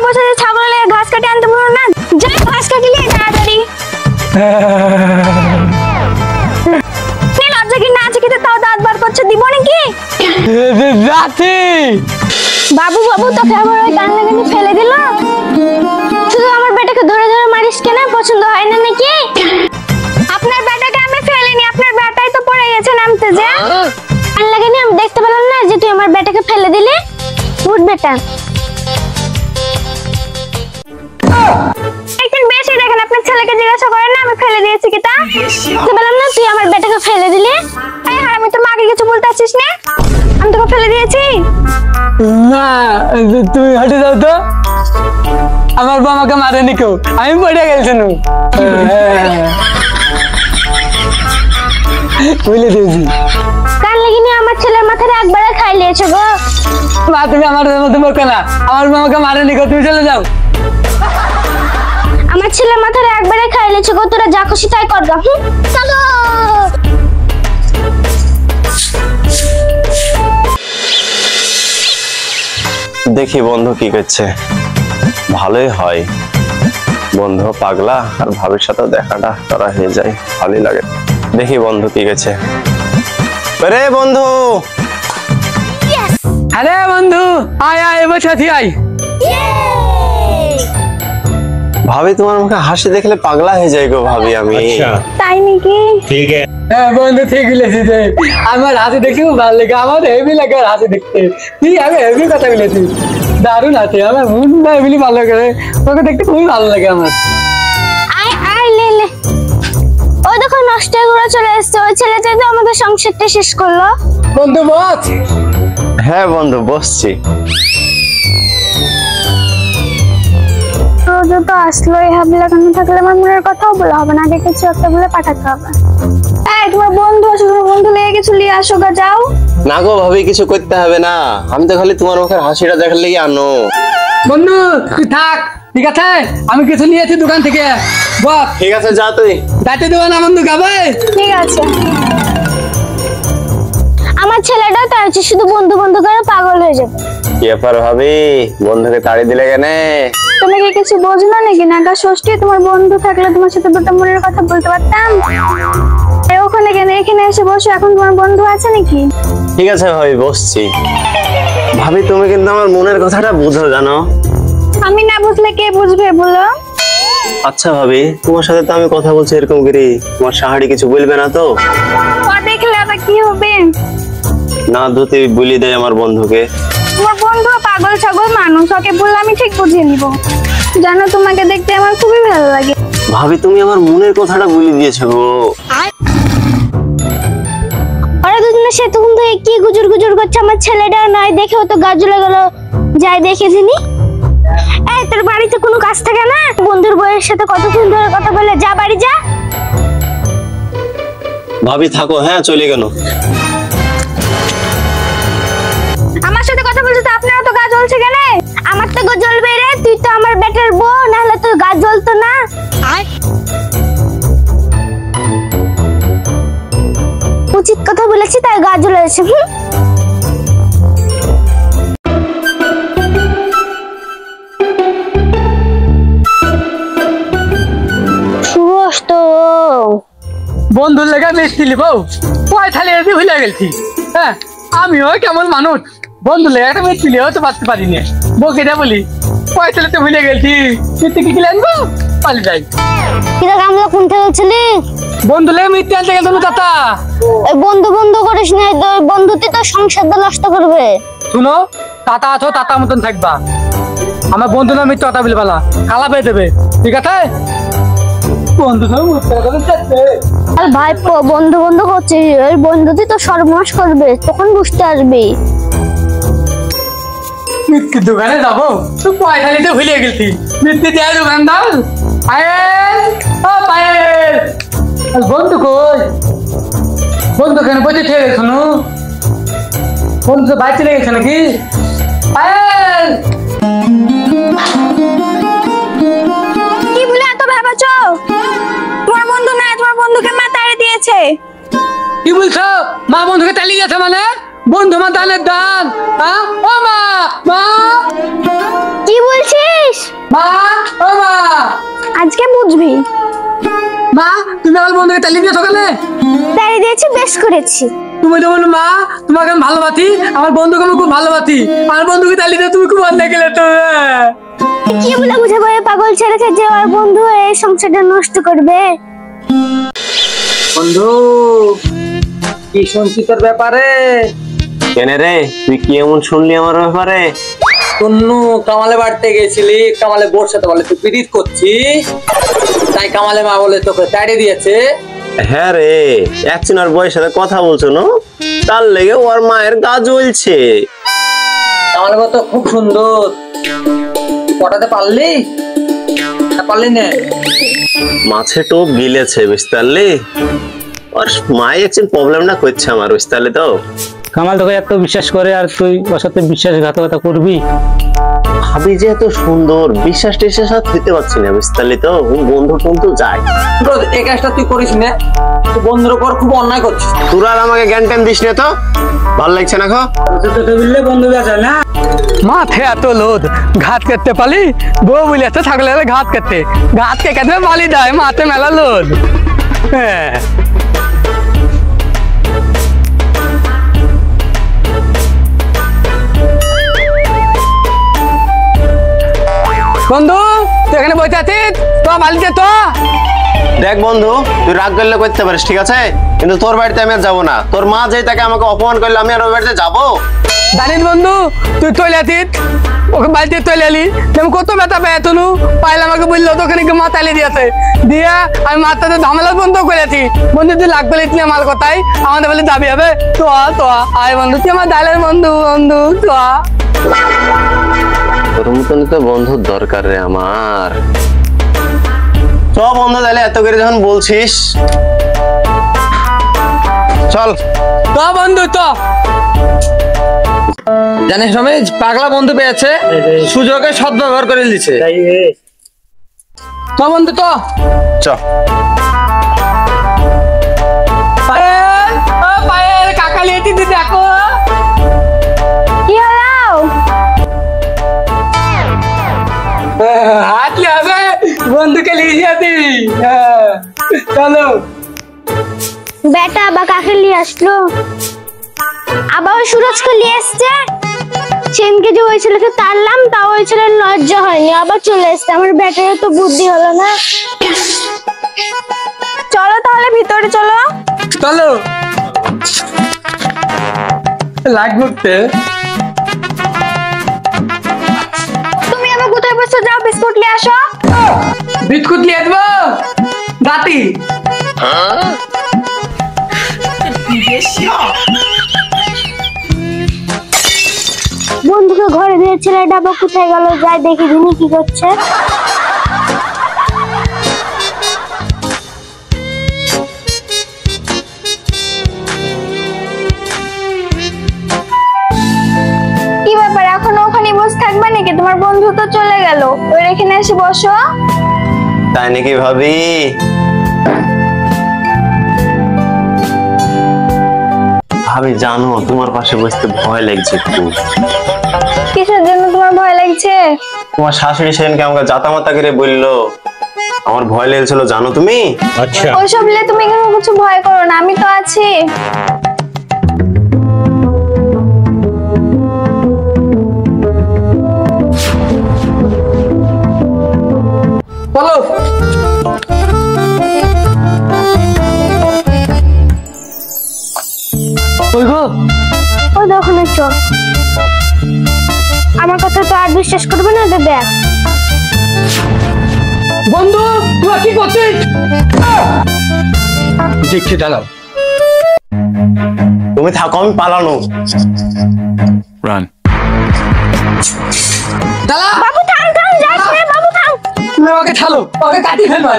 বসে ছাগলের ঘাস কাটে আনতে বলো না, যা ঘাস কাটি নিয়ে তাড়াতাড়ি। লজ্জা কি না আছে, কিন্তু তাও দাঁত বার করছে, দিব নাকি? বাবু বাবু তোকে আবার ওই কান লাগানি ফেলে দিল, শুধু আমার বেটাকে ধরে ধরে মারিস কেন? পছন্দ হয় না নাকি? আপনার বেটাকে আমি ফেলিনি, আপনার বেটাই তো পড়ে গেছে নামতে। যে কান লাগানি আমি দেখতে পেলাম না যে তুই আমার বেটাকে ফেলে দিলি? উঠ বেটা। একদিন বেশি দেখেন, আপনার ছেলেকে জিজ্ঞাসা করেন না আমি ফেলে দিয়েছি কি তা? দেখতে পেলাম না তুই আমার বেটাকে ফেলে দিলি? হ্যাঁ আমি তোর মাকে কিছু বলতে আসছিস না? আমি তোকে ফেলে দিয়েছি না, তুমি হটে যাও তো। আমার বাবা আমাকে মারেনি কেউ, আমি পড়ে গেছি। বুঝলে দিয়েছি কান লাগিনি আমার ছেলের মাথায় একবারে খাই লিয়েছে গো। মা তুমি আমার মধ্যে বলছো না, আমার বাবাকে মারেনি কেউ, তুমি চলে যাও। আমার ছেলের মাথায় একবারে খাই লিয়েছে গো, তোরা যা খুশি তাই কর গা। চলো দেখি বন্ধু কি করছে, ভালোই হয়। বন্ধু পাগলা আর ভাবির সাথে দেখাটা করা হয়ে যায়, ভালোই লাগে। দেখি বন্ধু কি করছে। আরে বন্ধু, আরে বন্ধু আয় আয়, এবার সাথী আয়। ভাবি তোমার মুখে হাসি দেখলে পাগলা হয়ে যাই গো ভাবি আমি। তাই নাকি? ঠিক আছে। হ্যাঁ বন্ধু ঠিক বলেছিস, আমার হাসি দেখতে খুব ভালো লাগে, আমার হেভি লাগে আর হাসি দেখতে। তুই আগে হেভি কথা বলেছিস, দারুণ আছে, আমার মনটা হেভি ভালো করে, তোকে দেখতে খুবই ভালো লাগে আমার। আয় আয় লে লে। ওই দেখো নষ্ট করে চলে এসছে, ওই ছেলেটা তো আমাদের সংসারটা শেষ করলো। বন্ধু বস। হ্যাঁ বন্ধু বসছি। রোজ তো আসলো, এই হাবি লাগানো থাকলে আমার মনের কথাও বলা হবে না, আগে কিছু একটা বলে পাঠাতে হবে। এই তোমার বন্ধু আসো, তোমার বন্ধু লেগে কিছু নিয়ে আসো গা, যাও। না গো ভাবি, কিছু করতে হবে না, আমি তো খালি তোমার মুখের হাসিটা দেখার লেগে আনো। বন্ধু তুই থাক, ঠিক আছে, আমি কিছু নিয়েছি দোকান থেকে। বস ঠিক আছে, যা তুই। যাইতে দেবো না বন্ধু, গাবে? ঠিক আছে। আমার ছেলেটাও তাই হচ্ছে, শুধু বন্ধু বন্ধু করে পাগল হয়ে যাবে। কি ব্যাপার ভাবি, বন্ধুকে তাড়ি দিলে কেন? তুমি কি কিছু বোঝো না নাকি? নাগা ষষ্ঠী, তোমার বন্ধু থাকলে তোমার সাথে দুটো মনের কথা বলতে পারতাম। ওখানে কেন, এখানে এসে বসো, এখন তোমার বন্ধু আছে নাকি? ঠিক আছে ভাবি, বসছি। ভাবি তুমি কিন্তু আমার মনের কথাটা বুঝো, জানো? আমি না বুঝলে কে বুঝবে বলো? আচ্ছা ভাবি, তোমার সাথে তো আমি কথা বলছি এরকম করে, তোমার সাহারি কিছু বলবে না তো? ও দেখলে আবার কি হবে? না ধুতে বলি দেয় আমার বন্ধুকে। তোমার বন্ধু পাগল ছাগল মানুষ, ওকে বললে আমি ঠিক বুঝিয়ে নিব। জানো তোমাকে দেখতে আমার খুবই ভালো লাগে। ভাবি তুমি আমার মনের কথাটা বলে দিয়েছো গো। ওরা দুজনে সে তখন থেকে কি গুজুর গুজুর করছে, আমার ছেলেটা নয় দেখেও তো গা জ্বলে গেল। যাই দেখেছিনি? এই তোর বাড়িতে কোনো কাজ থাকে না? বন্ধুর বউয়ের সাথে কতক্ষণ ধরে কথা বলে, যা বাড়ি যা। ভাবি থাকো, হ্যাঁ চলে গেল। আমার সাথে কথা বলছো তো আপনার তো গা জ্বলছে কেন? আমার তো গা জ্বলবে রে, তুই তো আমার বেটার বউ, না হলে তোর গা জ্বলতো না। উচিত কথা বলেছি তাই গা জ্বলেছে। বন্ধুর লেগে মিষ্টি লিবো, পয়সালি রেডি ভুলে গেছি। হ্যাঁ আমিও কেমন মানুষ, বন্ধুর লেগে একটা মিষ্টি লিও তো পারতে পারিনি। বউকে বলি পয়সালি তো ভুলে গেছি, মিষ্টি কি কিনে আনবো, পালি যাই। আমরা কোন থেকে ছিলি? বন্ধু লেগে মিষ্টি আনতে গেছিল চাচা। বন্ধু বন্ধু করিস না, বন্ধুতে তো সংসারটা নষ্ট করবে। শুনো, টাটা আছো টাটা মতন থাকবা, আমার বন্ধু না মিথ্যা কথা বলবা না, কালা পেয়ে দেবে, ঠিক আছে? বন্ধু আর ভাই বন্ধু বন্ধু করছিস, ওই বন্ধুতে তো সর্বনাশ করবে, তখন বুঝতে আসবি। মিষ্টির দোকানে যাবো, তুই পয়সা নিতে ভুলে গেছি। মিষ্টি দেয় দোকানদার, পায়েল ও পায়েল। বন্ধু কই? বন্ধু কেন বসে ঠিক আছে? শোনো, বন্ধু তো বাইরে চলে গেছে নাকি? পায়েল কি বলে এত ভাবাছো? তোমার বন্ধু না, তোমার বন্ধুকে মা তাড়িয়ে দিয়েছে। কি বলছো? মা বন্ধুকে তাড়িয়ে গেছে মানে? বন্ধু মা দানের দান। ও মা, মা কি বলছিস? আজকে বুঝবি। মা তুমি আমার বন্ধুকে তালি দিয়ে সকালে তাড়িয়ে দিয়েছি, বেশ করেছি। তুমি তো বলো মা তোমাকে আমি ভালোবাসি, আমার বন্ধুকে আমি খুব ভালোবাসি, আমার বন্ধুকে তালি দিয়ে তুমি খুব অন্যায় গেলে তো। কি বলে বুঝাবো এই পাগল ছেলেকে যে আমার বন্ধু এই সংসারটা নষ্ট করবে? বন্ধু কি শুনছি তোর ব্যাপারে? কেন রে, তুই কি এমন শুনলি আমার ব্যাপারে? তন্নু কামালে বাড়তে গেছিলি, কামালে বোর সাথে বলে তুই পিরিত করছিস, তাই কামালে মা বলে তোকে তাড়িয়ে দিয়েছে। হ্যাঁ রে, একজনের বউয়ের সাথে কথা বলছো না, তার লেগে ওর মায়ের গা জ্বলছে। কামালে মা তো খুব সুন্দর, পটাতে পারলি না? পারলি না? মাছে টোপ গিলেছে বুঝতে পারলি, ওর মাই একদিন প্রবলেমটা করছে আমার বুঝতে পারলি তো। কামাল তোকে এত বিশ্বাস করে আর তুই ওর সাথে বিশ্বাসঘাতকতা করবি? ভাবি যে এত সুন্দর, বিশ্বাস টিশ্বাস আর দিতে পারছি না বুঝতে পারলি তো। বন্ধু বন্ধু যায়, এই কাজটা তুই করিস না, তুই বন্ধুর উপর খুব অন্যায় করছিস। তোরা আর আমাকে জ্ঞান ট্যান দিস না তো, ভালো লাগছে না খো। বন্ধু বেচা না মাঠে এত লোদ, ঘাট কাটতে পালি, বউ বলেছে ছাগলের ঘাট কাটতে, ঘাট কে কাটবে পালি দেয়, মাঠে মেলা লোদ। হ্যাঁ বন্ধু তুই এখানে বসে আছিস, তো বালিতে তো। দেখ বন্ধু, তুই রাগ করলে করতে পারিস ঠিক আছে, কিন্তু তোর বাড়িতে আমি আর যাবো না। তোর মা যেই তাকে আমাকে অপমান করলে আমি আর ওই বাড়িতে যাবো? জানিস বন্ধু তুই চলে আছিস, ওকে বাড়িতে চলে এলি, আমি কত ব্যথা পেয়ে তনু পাইলে আমাকে বললো তো ওখানে মা তালি দিয়েছে, দিয়ে আমি মাথাতে ঝামেলা বন্ধ করেছি। বন্ধু তুই লাগ করলিস না আমার কথাই, আমাদের বলে যাবি হবে তো তো আয় বন্ধু, তুই আমার দালের বন্ধু, বন্ধু তো। তোর মতন তো বন্ধুর দরকার রে আমার। চ বন্ধু, তাহলে এত করে যখন বলছিস চল। তো বন্ধু তো জানিস রমেশ, পাগলা বন্ধু পেয়েছে, সুযোগে সদ্ব্যবহার করে দিচ্ছে। তো বন্ধু তো চ। পায়েল, ও পায়েল, কাকা লিয়েছি তুই দেখো। কি হলো? হাতলে হবে, বন্ধুকে লিয়ে যাবি। চলো। বেটা বা কাকে নিয়ে আসলো? আবার ওই সুরজকে নিয়ে এসছে। সেনকে যে ওই ছেলেকে তাড়লাম, তাও ওই ছেলের লজ্জা হয়নি, আবার চলে এসছে। আমার বেটার তো বুদ্ধি হলো না। চলো তাহলে ভিতরে চলো। চলো লাগবে। তুমি আবার কোথায় বসে যাও, বিস্কুট নিয়ে আসো। বিস্কুট নিয়ে আসবো রাতি। বন্ধুকে ঘরে দিয়ে ছেলেটা আবার কোথায় গেল, যাই দেখি দিনি কি করছে। কি ব্যাপার, এখনো ওখানে বসে থাকবে নাকি? তোমার বন্ধু তো চলে গেল, ওই এখানে এসে বসো। তাই নাকি ভাবি? ভাবি জানো, তোমার পাশে বসতে ভয় লাগছে একটু। কিসের জন্য তোমার ভয় লাগছে? তোমার শাশুড়ি সেদিনকে আমাকে জাতামাতা করে বললো, আমার ভয় লেগেছিল জানো তুমি? আচ্ছা ওইসব নিয়ে তুমি কোনো কিছু ভয় করো না, আমি তো আছি। বলো। ওই গো, ওই দেখো না, চল। আমার কথা তো আর বিশ্বাস করবে না, তো দেখ। বন্ধু তুই কি করছিস? দেখছি দাঁড়াও। তুমি থাকো, আমি পালানো। দাঁড়া, বাবু থাম থাম, যাস না বাবু, থাম। তুমি আমাকে ছাড়ো, ওকে কাটি ফেলবা।